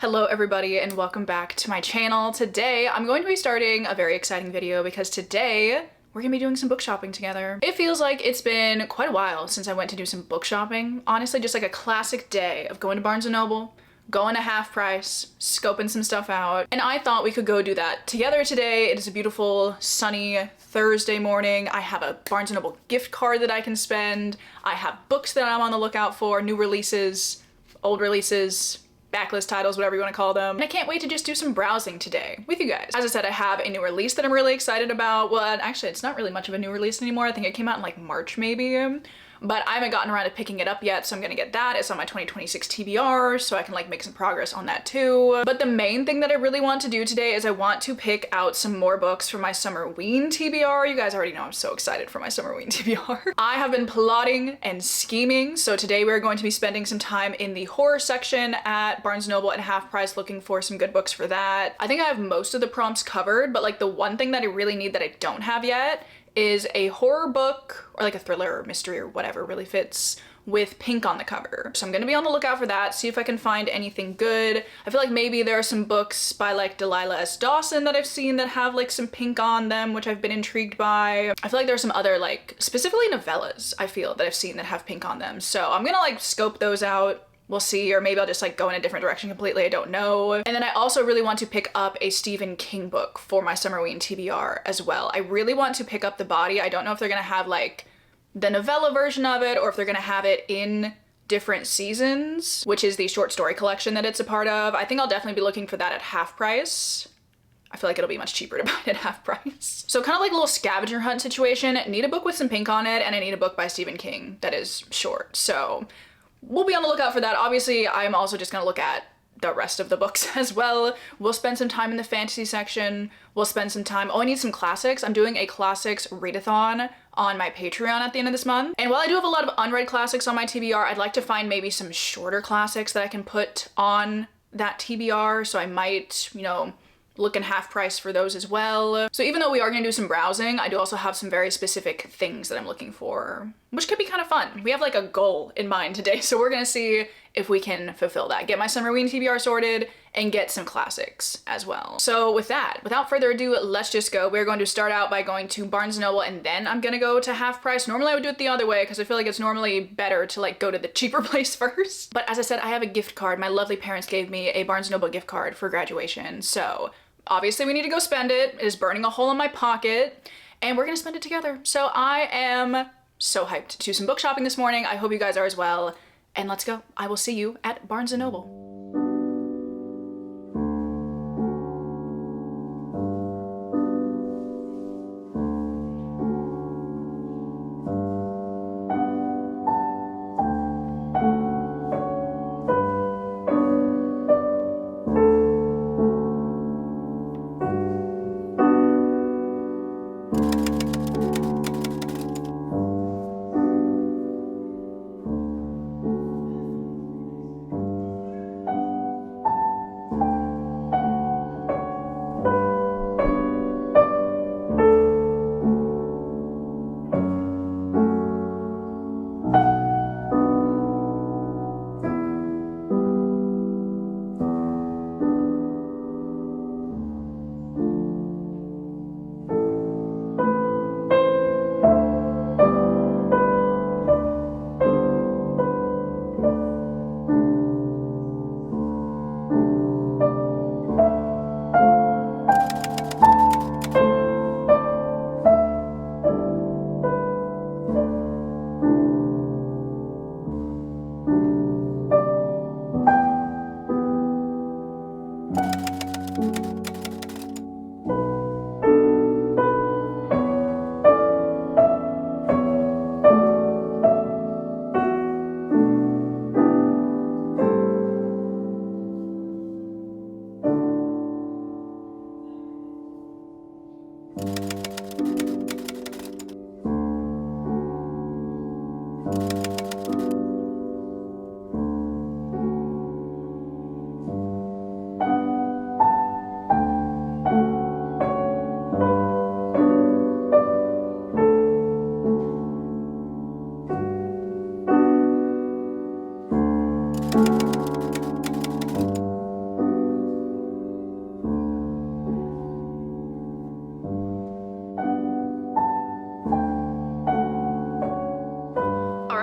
Hello everybody and welcome back to my channel. Today I'm going to be starting a very exciting video because today we're gonna be doing some book shopping together. It feels like it's been quite a while since I went to do some book shopping. Honestly, just like a classic day of going to Barnes & Noble, going to Half Price, scoping some stuff out, and I thought we could go do that together today. It is a beautiful sunny Thursday morning. I have a Barnes & Noble gift card that I can spend. I have books that I'm on the lookout for, new releases, old releases, backlist titles, whatever you want to call them. And I can't wait to just do some browsing today with you guys. As I said, I have a new release that I'm really excited about. Well, actually, it's not really much of a new release anymore. I think it came out in like March maybe. But I haven't gotten around to picking it up yet, so I'm gonna get that. It's on my 2026 TBR, so I can like make some progress on that too. But the main thing that I really want to do today is I want to pick out some more books for my Summerween TBR. You guys already know I'm so excited for my Summerween TBR. I have been plotting and scheming, so today we're going to be spending some time in the horror section at Barnes & Noble at Half Price looking for some good books for that. I think I have most of the prompts covered, but like the one thing that I really need that I don't have yet is a horror book or like a thriller or mystery or whatever really fits with pink on the cover. So I'm gonna be on the lookout for that, see if I can find anything good. I feel like maybe there are some books by like Delilah S. Dawson that I've seen that have like some pink on them, which I've been intrigued by. I feel like there's some other like specifically novellas I feel that I've seen that have pink on them. So I'm gonna like scope those out. We'll see, or maybe I'll just like go in a different direction completely, I don't know. And then I also really want to pick up a Stephen King book for my Summerween TBR as well. I really want to pick up The Body. I don't know if they're gonna have like the novella version of it or if they're gonna have it in different seasons, which is the short story collection that it's a part of. I think I'll definitely be looking for that at Half Price. I feel like it'll be much cheaper to buy it at Half Price. So kind of like a little scavenger hunt situation. Need a book with some pink on it, and I need a book by Stephen King that is short. So we'll be on the lookout for that. Obviously, I'm also just gonna look at the rest of the books as well. We'll spend some time in the fantasy section. We'll spend some time, oh, I need some classics. I'm doing a classics readathon on my Patreon at the end of this month. And while I do have a lot of unread classics on my TBR, I'd like to find maybe some shorter classics that I can put on that TBR. So I might, you know, look in Half Price for those as well. So even though we are gonna do some browsing, I do also have some very specific things that I'm looking for, which could be kind of fun. We have like a goal in mind today, so we're gonna see if we can fulfill that. Get my Summerween TBR sorted and get some classics as well. So with that, without further ado, let's just go. We're going to start out by going to Barnes & Noble and then I'm gonna go to Half Price. Normally I would do it the other way because I feel like it's normally better to like go to the cheaper place first. But as I said, I have a gift card. My lovely parents gave me a Barnes & Noble gift card for graduation. So obviously we need to go spend it. It is burning a hole in my pocket and we're gonna spend it together. So I am so hyped to do some book shopping this morning. I hope you guys are as well. And let's go. I will see you at Barnes & Noble.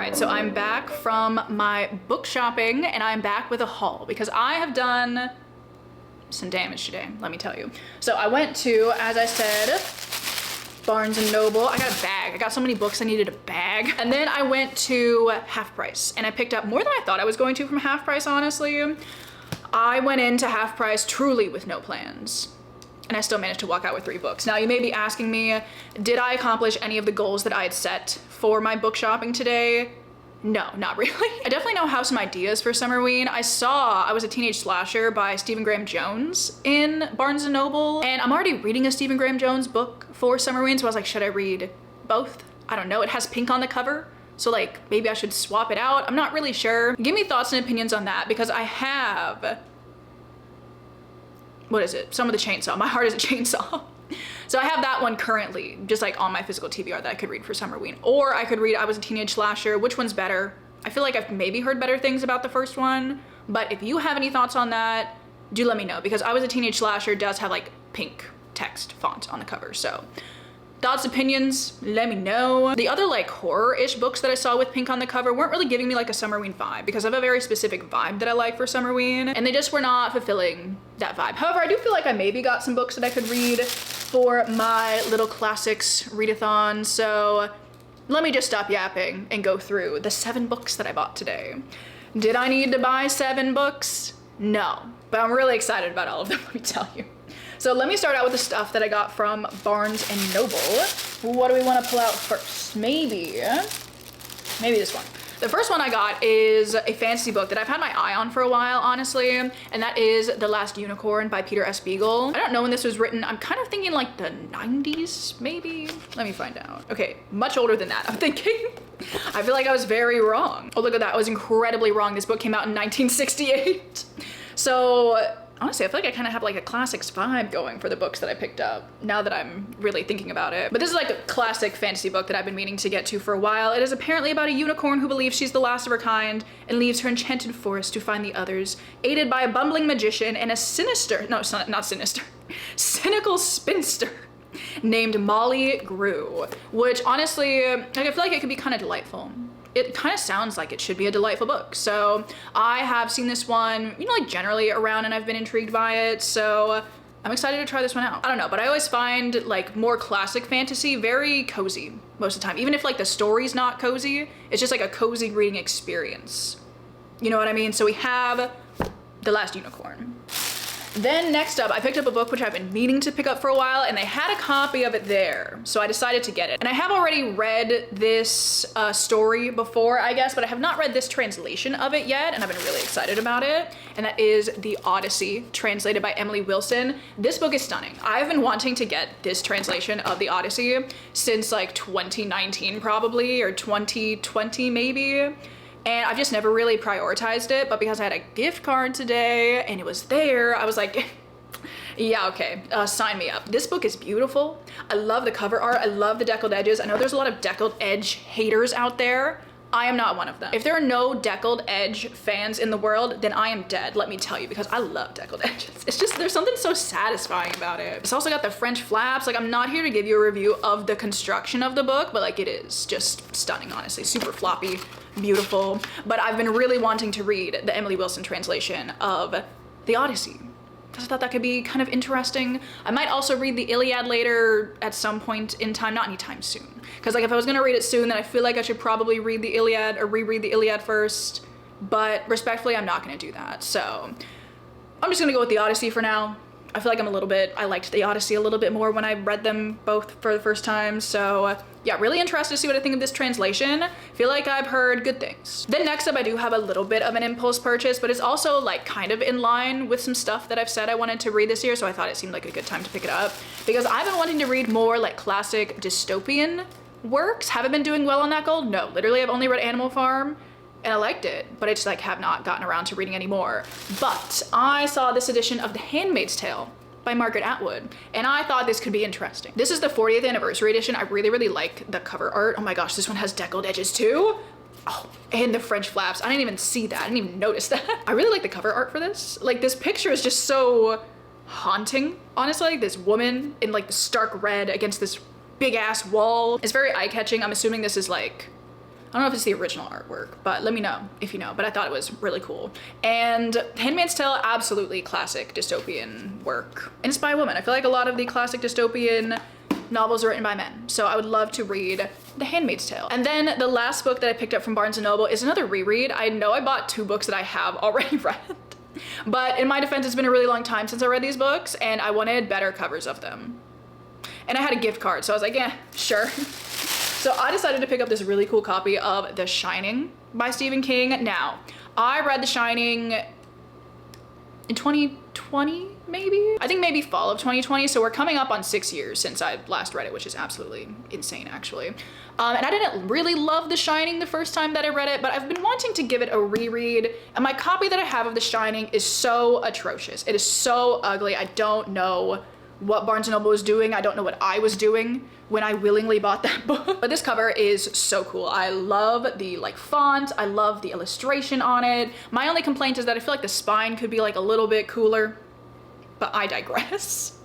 right, so I'm back from my book shopping and I'm back with a haul because I have done some damage today, let me tell you. So I went to, as I said, Barnes & Noble. I got a bag. I got so many books I needed a bag. And then I went to Half Price and I picked up more than I thought I was going to from Half Price, honestly. I went into Half Price truly with no plans. And I still managed to walk out with 3 books. Now you may be asking me, did I accomplish any of the goals that I had set for my book shopping today? No, not really. I definitely now have some ideas for Summerween. I Was a Teenage Slasher by Stephen Graham Jones in Barnes & Noble. And I'm already reading a Stephen Graham Jones book for Summerween, so I was like, should I read both? I don't know, it has pink on the cover. So like, maybe I should swap it out. I'm not really sure. Give me thoughts and opinions on that because I have, what is it? Some of the Chainsaw. My Heart is a Chainsaw. So I have that one currently, just like on my physical TBR that I could read for Summerween. Or I could read I Was a Teenage Slasher. Which one's better? I feel like I've maybe heard better things about the first one, but if you have any thoughts on that, do let me know because I Was a Teenage Slasher does have like pink text font on the cover. So thoughts, opinions, let me know. The other like horror-ish books that I saw with pink on the cover weren't really giving me like a Summerween vibe because I have a very specific vibe that I like for Summerween and they just were not fulfilling that vibe. However, I do feel like I maybe got some books that I could read for my little classics readathon. So let me just stop yapping and go through the 7 books that I bought today. Did I need to buy 7 books? No, but I'm really excited about all of them, let me tell you. So let me start out with the stuff that I got from Barnes & Noble. What do we want to pull out first? Maybe this one. The first one I got is a fantasy book that I've had my eye on for a while, honestly, and that is The Last Unicorn by Peter S. Beagle. I don't know when this was written. I'm kind of thinking like the 90s, maybe? Let me find out. Okay, much older than that, I'm thinking. I feel like I was very wrong. Oh, look at that, I was incredibly wrong. This book came out in 1968. So honestly, I feel like I kind of have like a classics vibe going for the books that I picked up now that I'm really thinking about it. But this is like a classic fantasy book that I've been meaning to get to for a while. It is apparently about a unicorn who believes she's the last of her kind and leaves her enchanted forest to find the others, aided by a bumbling magician and a cynical spinster named Molly Grew, which honestly, like, I feel like it could be kind of delightful. It kind of sounds like it should be a delightful book. So I have seen this one, you know, like generally around and I've been intrigued by it. So I'm excited to try this one out. I don't know, but I always find like more classic fantasy very cozy most of the time. Even if like the story's not cozy, it's just like a cozy reading experience. You know what I mean? So we have The Last Unicorn. Then next up, I picked up a book which I've been meaning to pick up for a while and they had a copy of it there. So I decided to get it. And I have already read this story before, I guess, but I have not read this translation of it yet. And I've been really excited about it. And that is The Odyssey, translated by Emily Wilson. This book is stunning. I've been wanting to get this translation of The Odyssey since like 2019 probably, or 2020 maybe. And I've just never really prioritized it, but because I had a gift card today and it was there, I was like, yeah, okay, sign me up. This book is beautiful. I love the cover art. I love the deckled edges. I know there's a lot of deckled edge haters out there. I am not one of them. If there are no deckled edge fans in the world, then I am dead, let me tell you, because I love deckled edges. It's just, there's something so satisfying about it. It's also got the French flaps. Like, I'm not here to give you a review of the construction of the book, but like, it is just stunning, honestly. Super floppy, beautiful. But I've been really wanting to read the Emily Wilson translation of The Odyssey, because I thought that could be kind of interesting. I might also read the Iliad later at some point in time, not anytime soon. Because like if I was gonna read it soon, then I feel like I should probably read the Iliad or reread the Iliad first. But respectfully, I'm not gonna do that. So I'm just gonna go with the Odyssey for now. I feel like I liked the Odyssey a little bit more when I read them both for the first time. So yeah, really interested to see what I think of this translation. Feel like I've heard good things. Then next up, I do have a little bit of an impulse purchase, but it's also like kind of in line with some stuff that I've said I wanted to read this year. So I thought it seemed like a good time to pick it up because I've been wanting to read more like classic dystopian works. Haven't been doing well on that goal. No, literally I've only read Animal Farm and I liked it, but I just like have not gotten around to reading any more. But I saw this edition of The Handmaid's Tale by Margaret Atwood, and I thought this could be interesting. This is the 40th anniversary edition. I really, really like the cover art. Oh my gosh, this one has deckled edges too. Oh, and the French flaps. I didn't even see that. I didn't even notice that. I really like the cover art for this. Like, this picture is just so haunting. Honestly, like this woman in like the stark red against this big ass wall. It's very eye-catching. I'm assuming this is like I don't know if it's the original artwork, but let me know if you know, but I thought it was really cool. And Handmaid's Tale, absolutely classic dystopian work. And it's by a woman. I feel like a lot of the classic dystopian novels are written by men. So I would love to read The Handmaid's Tale. And then the last book that I picked up from Barnes & Noble is another reread. I know I bought 2 books that I have already read, but in my defense, it's been a really long time since I read these books and I wanted better covers of them. And I had a gift card, so I was like, yeah, sure. So I decided to pick up this really cool copy of The Shining by Stephen King. Now, I read The Shining in 2020, maybe? I think maybe fall of 2020, so we're coming up on 6 years since I last read it, which is absolutely insane, actually. And I didn't really love The Shining the first time that I read it, but I've been wanting to give it a reread, and my copy that I have of The Shining is so atrocious. It is so ugly. I don't know what Barnes & Noble was doing. I don't know what I was doing when I willingly bought that book. But this cover is so cool. I love the like font. I love the illustration on it. My only complaint is that I feel like the spine could be like a little bit cooler, but I digress.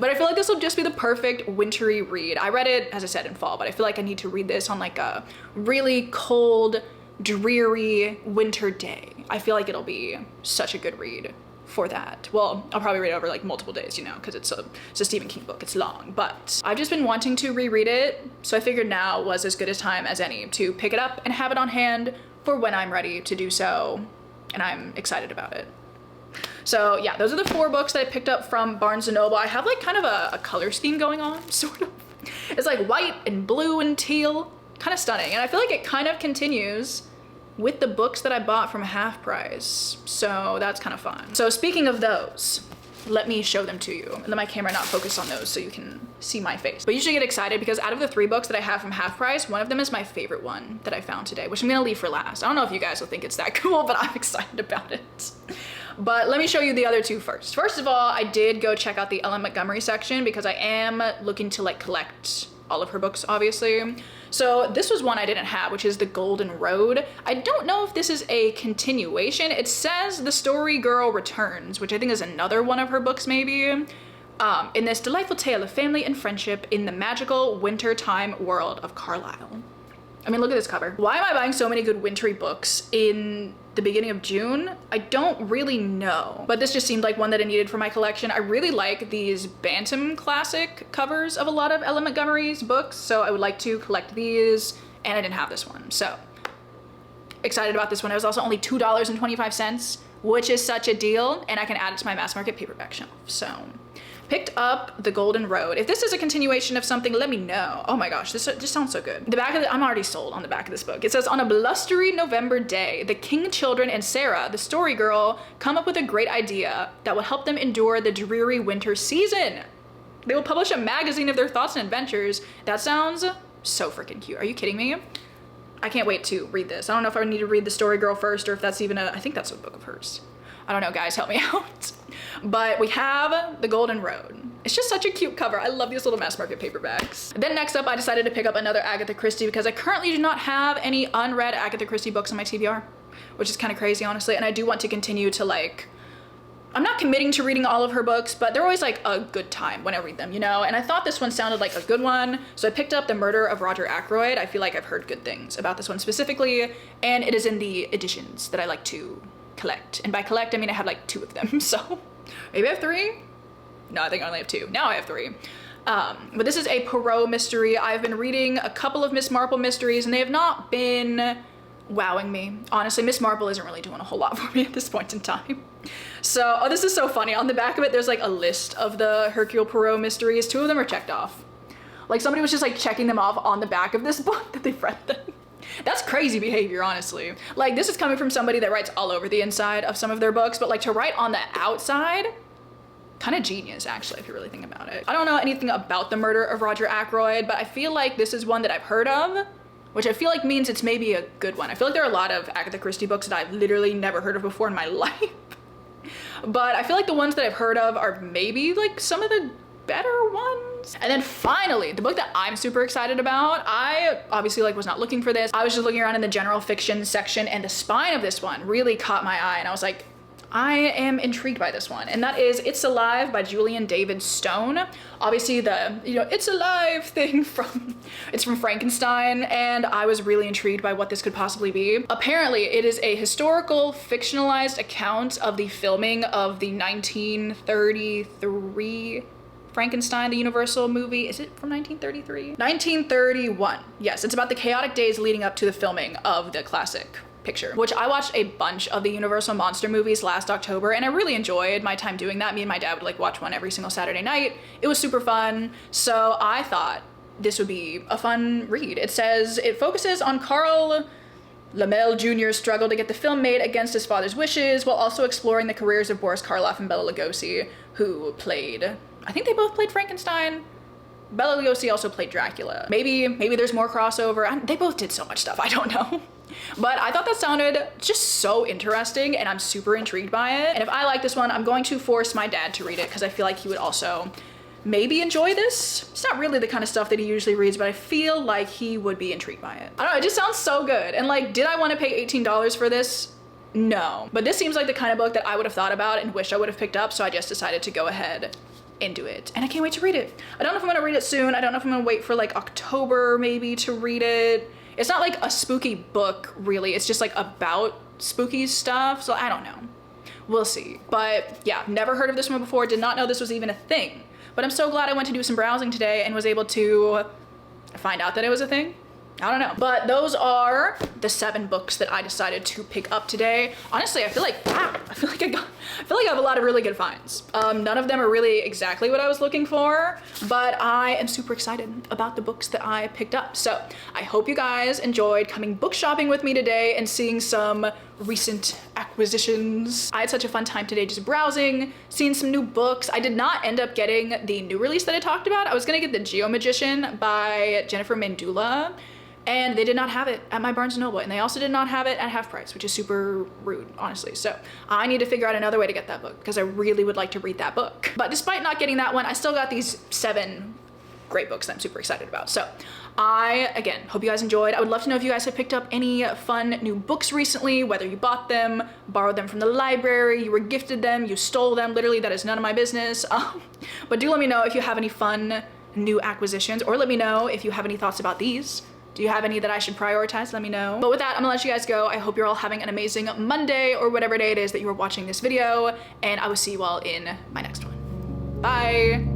But I feel like this will just be the perfect wintry read. I read it, as I said, in fall, but I feel like I need to read this on like a really cold, dreary winter day. I feel like it'll be such a good read for that. Well, I'll probably read it over like multiple days, you know, because it's a Stephen King book, it's long, but I've just been wanting to reread it, so I figured now was as good a time as any to pick it up and have it on hand for when I'm ready to do so, and I'm excited about it. So yeah, those are the 4 books that I picked up from Barnes & Noble. I have like kind of a color scheme going on, sort of. It's like white and blue and teal, kind of stunning, and I feel like it kind of continues with the books that I bought from Half Price. So that's kind of fun. So speaking of those, let me show them to you and let my camera not focus on those so you can see my face. But you should get excited because out of the 3 books that I have from Half Price, one of them is my favorite one that I found today, which I'm gonna leave for last. I don't know if you guys will think it's that cool, but I'm excited about it. But let me show you the other 2 first. First of all, I did go check out the Ellen Montgomery section because I am looking to like collect all of her books, obviously. So this was one I didn't have, which is The Golden Road. I don't know if this is a continuation. It says The Story Girl Returns, which I think is another one of her books, maybe. In this delightful tale of family and friendship in the magical wintertime world of Carlisle. I mean, look at this cover. Why am I buying so many good wintry books in the beginning of June? I don't really know, but this just seemed like one that I needed for my collection. I really like these Bantam classic covers of a lot of Ellen Montgomery's books, so I would like to collect these, and I didn't have this one, so excited about this one. It was also only $2.25, which is such a deal, and I can add it to my mass market paperback shelf, so. Picked up The Golden Road. If this is a continuation of something, let me know. Oh my gosh, this just sounds so good. The back of I'm already sold on the back of this book. It says, on a blustery November day, the King children and Sarah, the story girl, come up with a great idea that will help them endure the dreary winter season. They will publish a magazine of their thoughts and adventures. That sounds so freaking cute. Are you kidding me? I can't wait to read this. I don't know if I need to read The Story Girl first or if that's even I think that's a book of hers. I don't know, guys, help me out. But we have The Golden Road. It's just such a cute cover. I love these little mass market paperbacks. Then next up, I decided to pick up another Agatha Christie because I currently do not have any unread Agatha Christie books on my TBR, which is kind of crazy, honestly. And I do want to continue to like, I'm not committing to reading all of her books, but they're always like a good time when I read them, you know? And I thought this one sounded like a good one. So I picked up The Murder of Roger Ackroyd. I feel like I've heard good things about this one specifically. And it is in the editions that I like to collect. And by collect, I mean I have like 2 of them, so maybe I have 3? No, I think I only have 2. Now I have 3. But this is a Poirot mystery. I've been reading a couple of Miss Marple mysteries and they have not been wowing me. Honestly, Miss Marple isn't really doing a whole lot for me at this point in time. So, oh, this is so funny. On the back of it, there's like a list of the Hercule Poirot mysteries. 2 of them are checked off. Like somebody was just like checking them off on the back of this book that they've read them. That's crazy behavior, honestly. Like, this is coming from somebody that writes all over the inside of some of their books, but like to write on the outside, kind of genius, actually, if you really think about it. I don't know anything about The Murder of Roger Ackroyd, but I feel like this is one that I've heard of, which I feel like means it's maybe a good one. I feel like there are a lot of Agatha Christie books that I've literally never heard of before in my life. But I feel like the ones that I've heard of are maybe like some of the better ones. And then finally, the book that I'm super excited about, I obviously like was not looking for this. I was just looking around in the general fiction section and the spine of this one really caught my eye and I was like, I am intrigued by this one, and that is It's Alive by Julian David Stone. Obviously the, It's Alive thing it's from Frankenstein, and I was really intrigued by what this could possibly be. Apparently, it is a historical fictionalized account of the filming of the 1933 Frankenstein, the Universal movie. Is it from 1933? 1931. Yes, it's about the chaotic days leading up to the filming of the classic picture, which I watched a bunch of the Universal monster movies last October, and I really enjoyed my time doing that. Me and my dad would like watch one every single Saturday night. It was super fun. So I thought this would be a fun read. It says it focuses on Carl Laemmle Jr.'s struggle to get the film made against his father's wishes, while also exploring the careers of Boris Karloff and Bela Lugosi, who played, I think they both played Frankenstein. Bela Lugosi also played Dracula. Maybe there's more crossover. They both did so much stuff, I don't know. But I thought that sounded just so interesting, and I'm super intrigued by it. And if I like this one, I'm going to force my dad to read it because I feel like he would also maybe enjoy this. It's not really the kind of stuff that he usually reads, but I feel like he would be intrigued by it. I don't know, it just sounds so good. And like, did I want to pay $18 for this? No. But this seems like the kind of book that I would have thought about and wished I would have picked up, so I just decided to go ahead into it. And I can't wait to read it. I don't know if I'm gonna read it soon. I don't know if I'm gonna wait for like October maybe to read it. It's not like a spooky book, really. It's just like about spooky stuff. So I don't know. We'll see. But yeah, never heard of this one before. Did not know this was even a thing. But I'm so glad I went to do some browsing today and was able to find out that it was a thing. I don't know. But those are the 7 books that I decided to pick up today. Honestly, I feel like, wow, I feel like I have a lot of really good finds. None of them are really exactly what I was looking for, but I am super excited about the books that I picked up. So I hope you guys enjoyed coming book shopping with me today and seeing some recent acquisitions. I had such a fun time today just browsing, seeing some new books. I did not end up getting the new release that I talked about. I was gonna get The Geomagician by Jennifer Mandula, and they did not have it at my Barnes & Noble, and they also did not have it at half price, which is super rude, honestly. So I need to figure out another way to get that book because I really would like to read that book. But despite not getting that one, I still got these 7 great books that I'm super excited about. So I, again, hope you guys enjoyed. I would love to know if you guys have picked up any fun new books recently, whether you bought them, borrowed them from the library, you were gifted them, you stole them. Literally, that is none of my business. But do let me know if you have any fun new acquisitions, or let me know if you have any thoughts about these. Do you have any that I should prioritize? Let me know. But with that, I'm gonna let you guys go. I hope you're all having an amazing Monday or whatever day it is that you are watching this video, and I will see you all in my next one. Bye.